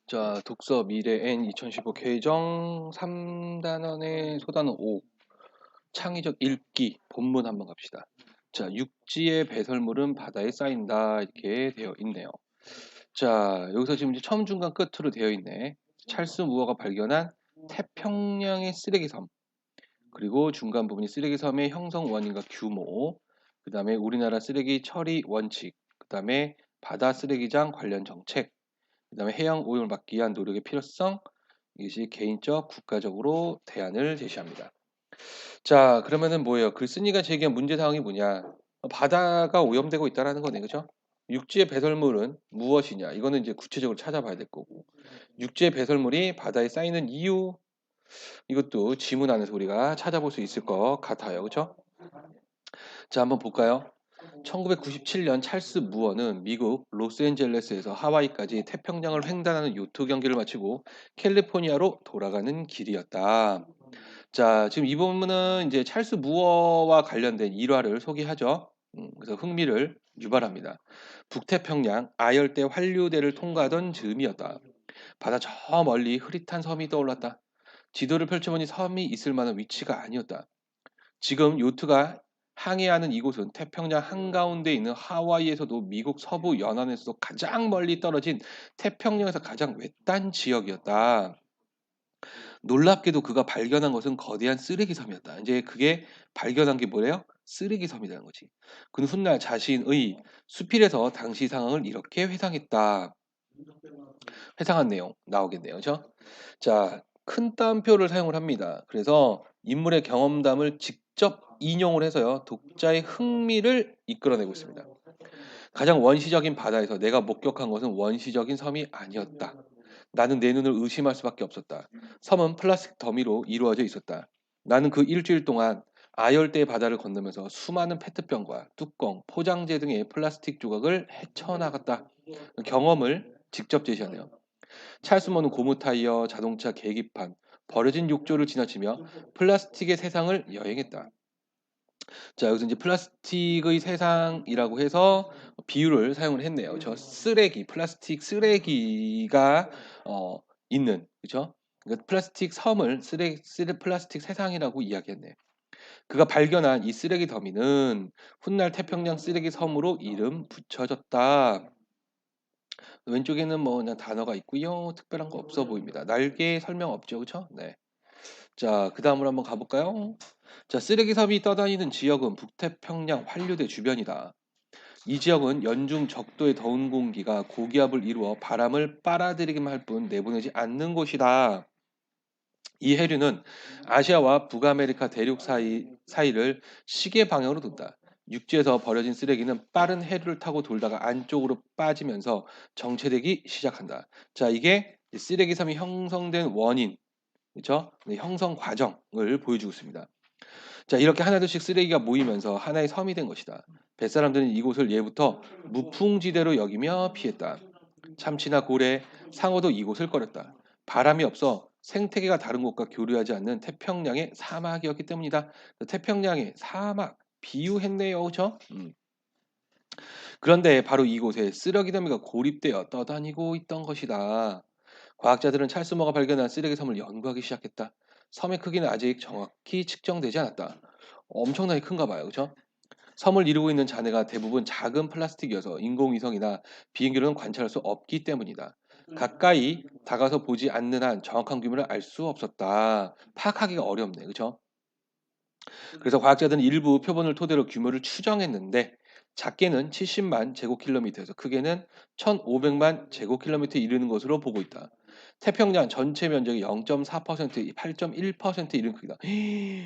자, 독서 미래 N 2015 개정 3단원의 소단원 5 창의적 읽기 본문 한번 갑시다. 자, 육지의 배설물은 바다에 쌓인다 이렇게 되어 있네요. 자, 여기서 지금 이제 처음 중간 끝으로 되어 있네. 찰스 무어가 발견한 태평양의 쓰레기 섬, 그리고 중간 부분이 쓰레기 섬의 형성 원인과 규모, 그 다음에 우리나라 쓰레기 처리 원칙, 그 다음에 바다 쓰레기장 관련 정책, 그 다음에 해양 오염을 막기 위한 노력의 필요성, 이것이 개인적, 국가적으로 대안을 제시합니다. 자, 그러면은 뭐예요? 글쓴이가 제기한 문제사항이 뭐냐? 바다가 오염되고 있다는 거네, 그죠? 육지의 배설물은 무엇이냐? 이거는 이제 구체적으로 찾아봐야 될 거고. 육지의 배설물이 바다에 쌓이는 이유, 이것도 지문 안에서 우리가 찾아볼 수 있을 것 같아요, 그죠? 자, 한번 볼까요? 1997년 찰스 무어는 미국 로스앤젤레스에서 하와이까지 태평양을 횡단하는 요트 경기를 마치고 캘리포니아로 돌아가는 길이었다. 자, 지금 이 부분은 이제 찰스 무어와 관련된 일화를 소개하죠. 그래서 흥미를 유발합니다. 북태평양 아열대 환류대를 통과하던 즈음이었다. 바다 저 멀리 흐릿한 섬이 떠올랐다. 지도를 펼쳐보니 섬이 있을 만한 위치가 아니었다. 지금 요트가 항해하는 이곳은 태평양 한가운데 있는 하와이에서도 미국 서부 연안에서도 가장 멀리 떨어진 태평양에서 가장 외딴 지역이었다. 놀랍게도 그가 발견한 것은 거대한 쓰레기 섬이었다. 이제 그게 발견한 게 뭐래요? 쓰레기 섬이라는 거지. 그는 훗날 자신의 수필에서 당시 상황을 이렇게 회상했다. 회상한 내용 나오겠네요. 그죠? 자, 큰 따옴표를 사용을 합니다. 그래서 인물의 경험담을 직접 인용을 해서요. 독자의 흥미를 이끌어내고 있습니다. 가장 원시적인 바다에서 내가 목격한 것은 원시적인 섬이 아니었다. 나는 내 눈을 의심할 수밖에 없었다. 섬은 플라스틱 더미로 이루어져 있었다. 나는 그 일주일 동안 아열대 바다를 건너면서 수많은 페트병과 뚜껑, 포장재 등의 플라스틱 조각을 헤쳐나갔다. 경험을 직접 제시하네요. 찰스먼은 고무 타이어, 자동차 계기판, 버려진 욕조를 지나치며 플라스틱의 세상을 여행했다. 자, 여기서 이제 플라스틱의 세상이라고 해서 비유를 사용을 했네요. 저 쓰레기, 플라스틱 쓰레기가 있는, 그죠? 그러니까 플라스틱 섬을 플라스틱 세상이라고 이야기했네. 그가 발견한 이 쓰레기 더미는 훗날 태평양 쓰레기 섬으로 이름 붙여졌다. 왼쪽에는 뭐 그냥 단어가 있고요. 특별한 거 없어 보입니다. 날개 설명 없죠, 그렇죠? 네. 자, 그 다음으로 한번 가볼까요? 자, 쓰레기 섬이 떠다니는 지역은 북태평양 환류대 주변이다. 이 지역은 연중 적도의 더운 공기가 고기압을 이루어 바람을 빨아들이기만 할 뿐 내보내지 않는 곳이다. 이 해류는 아시아와 북아메리카 대륙 사이를 시계 방향으로 둔다. 육지에서 버려진 쓰레기는 빠른 해류를 타고 돌다가 안쪽으로 빠지면서 정체되기 시작한다. 자, 이게 쓰레기 섬이 형성된 원인, 그렇죠? 네, 형성 과정을 보여주고 있습니다. 자, 이렇게 하나둘씩 쓰레기가 모이면서 하나의 섬이 된 것이다. 뱃사람들은 이곳을 예부터 무풍지대로 여기며 피했다. 참치나 고래, 상어도 이곳을 꺼렸다. 바람이 없어 생태계가 다른 곳과 교류하지 않는 태평양의 사막이었기 때문이다. 태평양의 사막 비유했네요, 그렇죠? 그런데 바로 이곳에 쓰레기 더미가 고립되어 떠다니고 있던 것이다. 과학자들은 찰스머가 발견한 쓰레기 섬을 연구하기 시작했다. 섬의 크기는 아직 정확히 측정되지 않았다. 엄청나게 큰가 봐요, 그렇죠? 섬을 이루고 있는 잔해가 대부분 작은 플라스틱이어서 인공위성이나 비행기로는 관찰할 수 없기 때문이다. 가까이 다가서 보지 않는 한 정확한 규모를 알 수 없었다. 파악하기가 어렵네, 그렇죠? 그래서 과학자들은 일부 표본을 토대로 규모를 추정했는데 작게는 70만 제곱킬로미터에서 크게는 1,500만 제곱킬로미터에 이르는 것으로 보고 있다. 태평양 전체 면적의 0.4%, 8.1% 이른 크기다.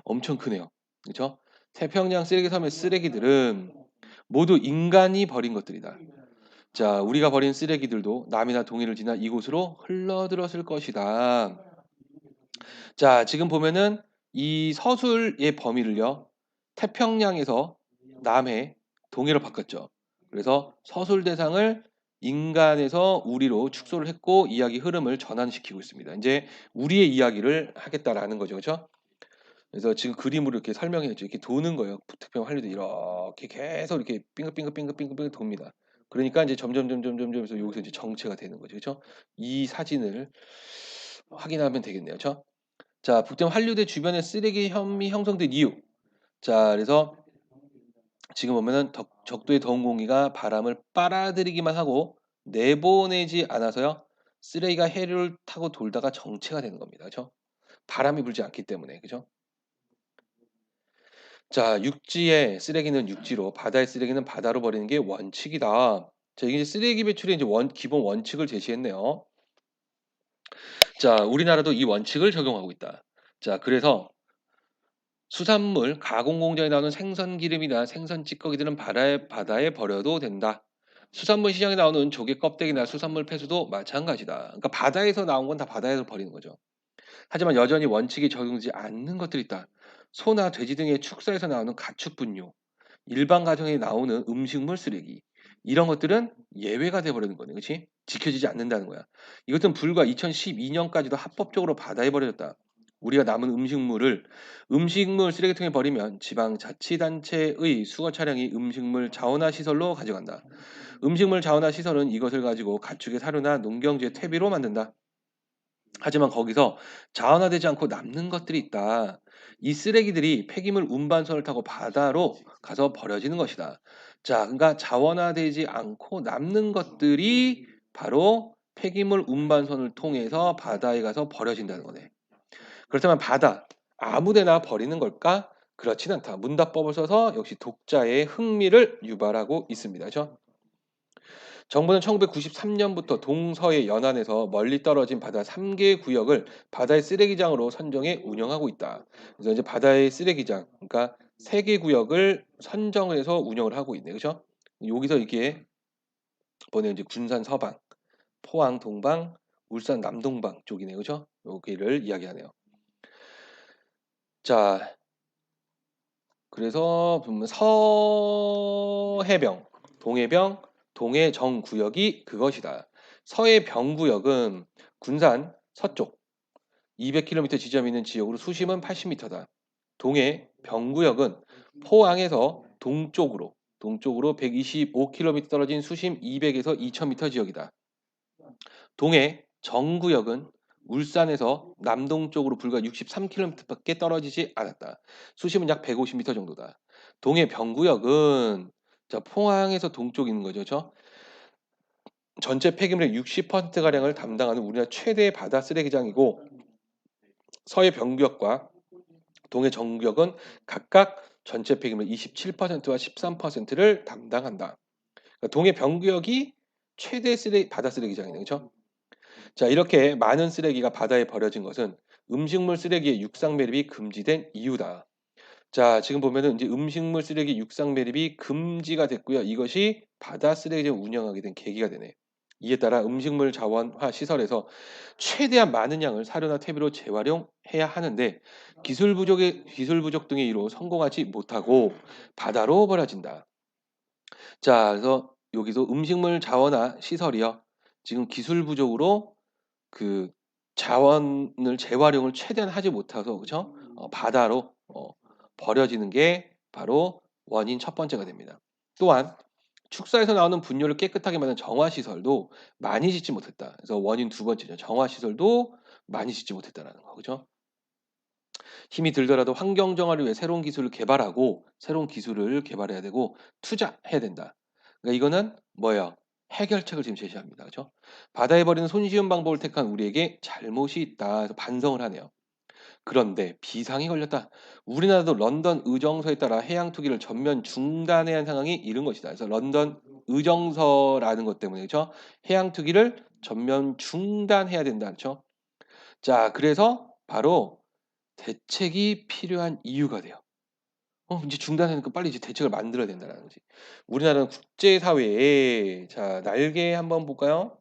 엄청 크네요. 그렇죠? 태평양 쓰레기 섬의 쓰레기들은 모두 인간이 버린 것들이다. 자, 우리가 버린 쓰레기들도 남이나 동해를 지나 이곳으로 흘러들었을 것이다. 자, 지금 보면은 이 서술의 범위를요. 태평양에서 남해, 동해로 바꿨죠. 그래서 서술 대상을 인간에서 우리로 축소를 했고 이야기 흐름을 전환시키고 있습니다. 이제 우리의 이야기를 하겠다라는 거죠. 그렇죠? 그래서 지금 그림으로 이렇게 설명해 줘. 이렇게 도는 거예요. 북태평양 환류도 이렇게 계속 이렇게 빙글빙글빙글빙글 돕니다. 그러니까 이제 점점점점점점해서 여기서 이제 정체가 되는 거죠. 그렇죠? 이 사진을 확인하면 되겠네요. 그렇죠? 자, 북대문 한류대 주변에 쓰레기 현미 형성된 이유. 자, 그래서 지금 보면은 적도의 더운 공기가 바람을 빨아들이기만 하고 내보내지 않아서요. 쓰레기가 해류를 타고 돌다가 정체가 되는 겁니다. 그렇죠? 바람이 불지 않기 때문에. 그죠? 자, 육지의 쓰레기는 육지로, 바다의 쓰레기는 바다로 버리는 게 원칙이다. 자, 이게 이제 쓰레기 배출의 이제 기본 원칙을 제시했네요. 자, 우리나라도 이 원칙을 적용하고 있다. 자, 그래서 수산물 가공 공장에 나오는 생선 기름이나 생선 찌꺼기들은 바다에 버려도 된다. 수산물 시장에 나오는 조개 껍데기나 수산물 폐수도 마찬가지다. 그러니까 바다에서 나온 건 다 바다에서 버리는 거죠. 하지만 여전히 원칙이 적용되지 않는 것들이 있다. 소나 돼지 등의 축사에서 나오는 가축 분뇨, 일반 가정에 나오는 음식물 쓰레기 이런 것들은 예외가 돼 버리는 거네. 그렇지? 지켜지지 않는다는 거야. 이것은 불과 2012년까지도 합법적으로 바다에 버려졌다. 우리가 남은 음식물 쓰레기통에 버리면 지방자치단체의 수거 차량이 음식물 자원화 시설로 가져간다. 음식물 자원화 시설은 이것을 가지고 가축의 사료나 농경지의 퇴비로 만든다. 하지만 거기서 자원화되지 않고 남는 것들이 있다. 이 쓰레기들이 폐기물 운반선을 타고 바다로 가서 버려지는 것이다. 자, 그러니까 자원화되지 않고 남는 것들이 바로 폐기물 운반선을 통해서 바다에 가서 버려진다는 거네. 그렇다면 바다 아무데나 버리는 걸까? 그렇진 않다. 문답법을 써서 역시 독자의 흥미를 유발하고 있습니다. 그죠? 정부는 1993년부터 동서의 연안에서 멀리 떨어진 바다 3개 구역을 바다의 쓰레기장으로 선정해 운영하고 있다. 그래서 이제 바다의 쓰레기장, 그러니까 3개 구역을 선정해서 운영을 하고 있네. 그죠? 여기서 이게 보면 이제 군산 서방, 포항 동방, 울산 남동방 쪽이네. 그죠? 여기를 이야기하네요. 자, 그래서 보면 서해병, 동해병, 동해정 구역이 그것이다. 서해병 구역은 군산 서쪽 200km 지점이 있는 지역으로 수심은 80m다. 동해병 구역은 포항에서 동쪽으로 125km 떨어진 수심 200에서 2000m 지역이다. 동해 정구역은 울산에서 남동쪽으로 불과 63km밖에 떨어지지 않았다. 수심은 약 150m 정도다. 동해 병구역은 자, 포항에서 동쪽에 있는 거죠. 그렇죠? 전체 폐기물의 60%가량을 담당하는 우리나라 최대 바다 쓰레기장이고 서해 병구역과 동해 정구역은 각각 전체 폐기물 27%와 13%를 담당한다. 그러니까 동해 병구역이 최대 바다 쓰레기장이네. 그렇죠? 자, 이렇게 많은 쓰레기가 바다에 버려진 것은 음식물 쓰레기의 육상 매립이 금지된 이유다. 자, 지금 보면은 이제 음식물 쓰레기 육상 매립이 금지가 됐고요. 이것이 바다 쓰레기를 운영하게 된 계기가 되네. 이에 따라 음식물 자원화 시설에서 최대한 많은 양을 사료나 퇴비로 재활용해야 하는데 기술 부족 등의 이유로 성공하지 못하고 바다로 버려진다. 자, 그래서 여기서 음식물 자원화 시설이요. 지금 기술 부족으로 그 자원을 재활용을 최대한 하지 못해서 그죠? 바다로 버려지는 게 바로 원인 첫 번째가 됩니다. 또한 축사에서 나오는 분뇨를 깨끗하게 만든 정화 시설도 많이 짓지 못했다. 그래서 원인 두 번째죠. 정화 시설도 많이 짓지 못했다라는 거. 그죠? 힘이 들더라도 환경 정화를 위해 새로운 기술을 개발해야 되고 투자해야 된다. 그러니까 이거는 뭐예요? 해결책을 지금 제시합니다. 그렇죠? 바다에 버리는 손쉬운 방법을 택한 우리에게 잘못이 있다. 그래서 반성을 하네요. 그런데 비상이 걸렸다. 우리나라도 런던 의정서에 따라 해양 투기를 전면 중단해야 하는 상황이 이른 것이다. 그래서 런던 의정서라는 것 때문에 그렇죠? 해양 투기를 전면 중단해야 된다. 그렇죠? 자, 그래서 바로 대책이 필요한 이유가 돼요. 이제 중단하니까 빨리 이제 대책을 만들어야 된다는 거지. 우리나라는 국제사회에 자, 날개 한번 볼까요?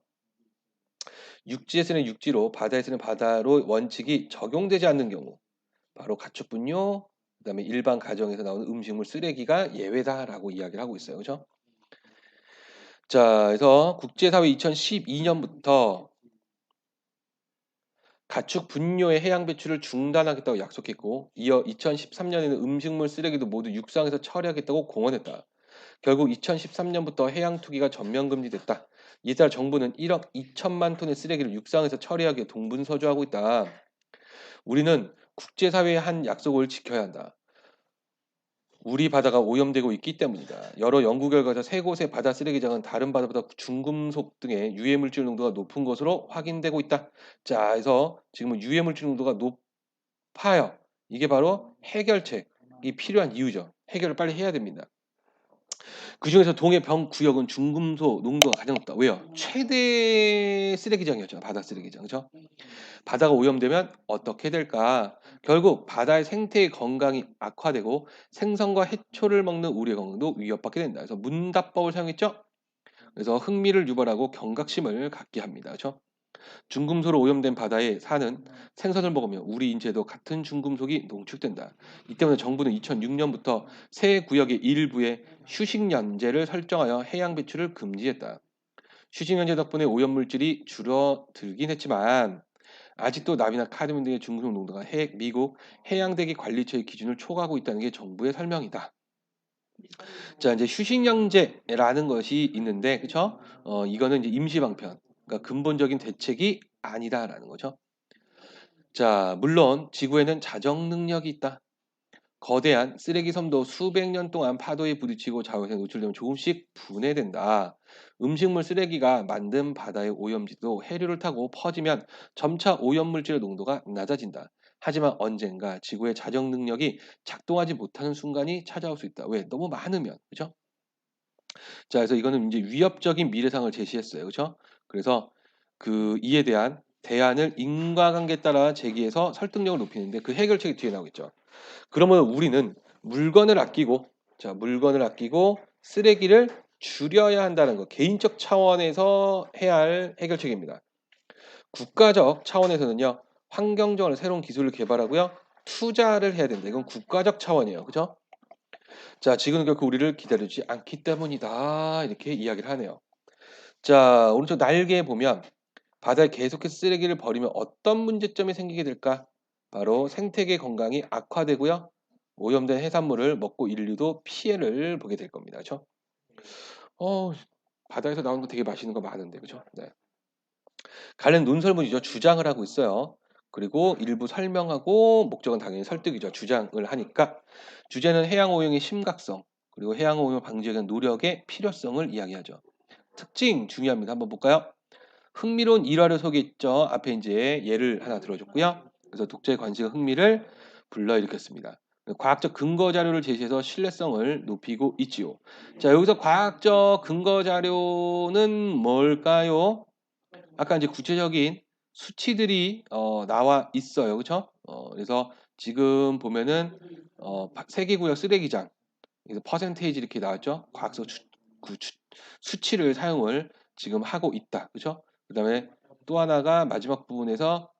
육지에서는 육지로, 바다에서는 바다로 원칙이 적용되지 않는 경우, 바로 가축 분뇨, 그다음에 일반 가정에서 나오는 음식물 쓰레기가 예외다라고 이야기를 하고 있어요. 그죠? 자, 그래서 국제사회 2012년부터 가축 분뇨의 해양 배출을 중단하겠다고 약속했고, 이어 2013년에는 음식물 쓰레기도 모두 육상에서 처리하겠다고 공언했다. 결국 2013년부터 해양 투기가 전면 금지됐다. 이에 따라 정부는 1억 2천만 톤의 쓰레기를 육상에서 처리하기 위해 동분서주하고 있다. 우리는 국제사회의 한 약속을 지켜야 한다. 우리 바다가 오염되고 있기 때문이다. 여러 연구 결과에서 세 곳의 바다 쓰레기장은 다른 바다보다 중금속 등의 유해물질 농도가 높은 것으로 확인되고 있다. 자, 그래서 지금은 유해물질 농도가 높아요. 이게 바로 해결책이 필요한 이유죠. 해결을 빨리 해야 됩니다. 그중에서 동해병 구역은 중금속 농도가 가장 높다. 왜요? 최대 쓰레기장이었죠. 바다 쓰레기장. 그죠? 바다가 오염되면 어떻게 될까? 결국 바다의 생태의 건강이 악화되고 생선과 해초를 먹는 우리의 건강도 위협받게 된다. 그래서 문답법을 사용했죠. 그래서 흥미를 유발하고 경각심을 갖게 합니다. 그렇죠? 중금속으로 오염된 바다에 사는 생선을 먹으면 우리 인체에도 같은 중금속이 농축된다. 이 때문에 정부는 2006년부터 새 구역의 일부에 휴식연제를 설정하여 해양 배출을 금지했다. 휴식연제 덕분에 오염물질이 줄어들긴 했지만 아직도 나비나 카드뮴 등의 중금속 농도가 미국 해양대기 관리처의 기준을 초과하고 있다는 게 정부의 설명이다. 자, 이제 휴식연제라는 것이 있는데, 그렇죠? 이거는 이제 임시방편, 그러니까 근본적인 대책이 아니다라는 거죠. 자, 물론 지구에는 자정 능력이 있다. 거대한 쓰레기 섬도 수백 년 동안 파도에 부딪히고 자원에 노출되면 조금씩 분해된다. 음식물 쓰레기가 만든 바다의 오염지도 해류를 타고 퍼지면 점차 오염물질의 농도가 낮아진다. 하지만 언젠가 지구의 자정 능력이 작동하지 못하는 순간이 찾아올 수 있다. 왜? 너무 많으면. 그죠? 자, 그래서 이거는 이제 위협적인 미래상을 제시했어요. 그죠? 그래서 이에 대한 대안을 인과관계에 따라 제기해서 설득력을 높이는데 그 해결책이 뒤에 나오겠죠. 그러면 우리는 물건을 아끼고 쓰레기를 줄여야 한다는 거. 개인적 차원에서 해야 할 해결책입니다. 국가적 차원에서는요. 환경적으로 새로운 기술을 개발하고요. 투자를 해야 된다. 이건 국가적 차원이에요. 그죠? 자, 지금은 결코 우리를 기다리지 않기 때문이다. 이렇게 이야기를 하네요. 자, 오른쪽 날개에 보면 바다에 계속해서 쓰레기를 버리면 어떤 문제점이 생기게 될까? 바로 생태계 건강이 악화되고요. 오염된 해산물을 먹고 인류도 피해를 보게 될 겁니다. 그렇죠? 어, 바다에서 나오는 거 되게 맛있는 거 많은데, 그렇죠? 네. 관련 논설문이죠. 주장을 하고 있어요. 그리고 일부 설명하고 목적은 당연히 설득이죠. 주장을 하니까 주제는 해양 오염의 심각성 그리고 해양 오염 방지에 대한 노력의 필요성을 이야기하죠. 특징 중요합니다. 한번 볼까요? 흥미로운 일화를 소개했죠. 앞에 이제 예를 하나 들어줬고요. 그래서 독자의 관심과 흥미를 불러일으켰습니다. 과학적 근거 자료를 제시해서 신뢰성을 높이고 있지요. 자, 여기서 과학적 근거 자료는 뭘까요? 아까 이제 구체적인 수치들이 나와 있어요. 그렇죠? 그래서 지금 보면은 세계구역 쓰레기장 그래서 퍼센테이지 이렇게 나왔죠. 과학적 수치를 사용을 지금 하고 있다. 그렇죠? 그다음에 또 하나가 마지막 부분에서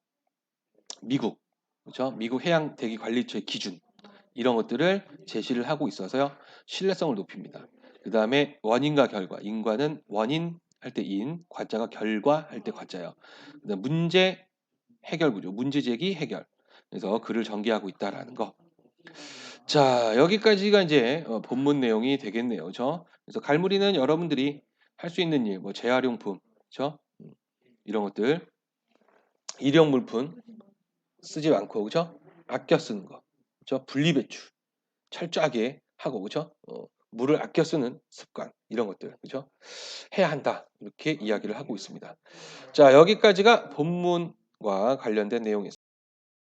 미국 그렇죠? 미국 해양 대기 관리처의 기준 이런 것들을 제시를 하고 있어서요. 신뢰성을 높입니다. 그다음에 원인과 결과. 인과는 원인 할 때 인, 과자가 결과 할 때 과자예요. 그다음 문제 해결 구조, 문제 제기 해결. 그래서 글을 전개하고 있다라는 거. 자, 여기까지가 이제 본문 내용이 되겠네요. 그렇죠? 그래서 갈무리는 여러분들이 할 수 있는 일, 뭐 재활용품, 그렇죠? 이런 것들, 일회용 물품 쓰지 않고, 그렇죠? 아껴 쓰는 거, 그렇죠? 분리배출 철저하게 하고, 그렇죠? 물을 아껴 쓰는 습관 이런 것들, 그렇죠? 해야 한다 이렇게 이야기를 하고 있습니다. 자, 여기까지가 본문과 관련된 내용이었습니다.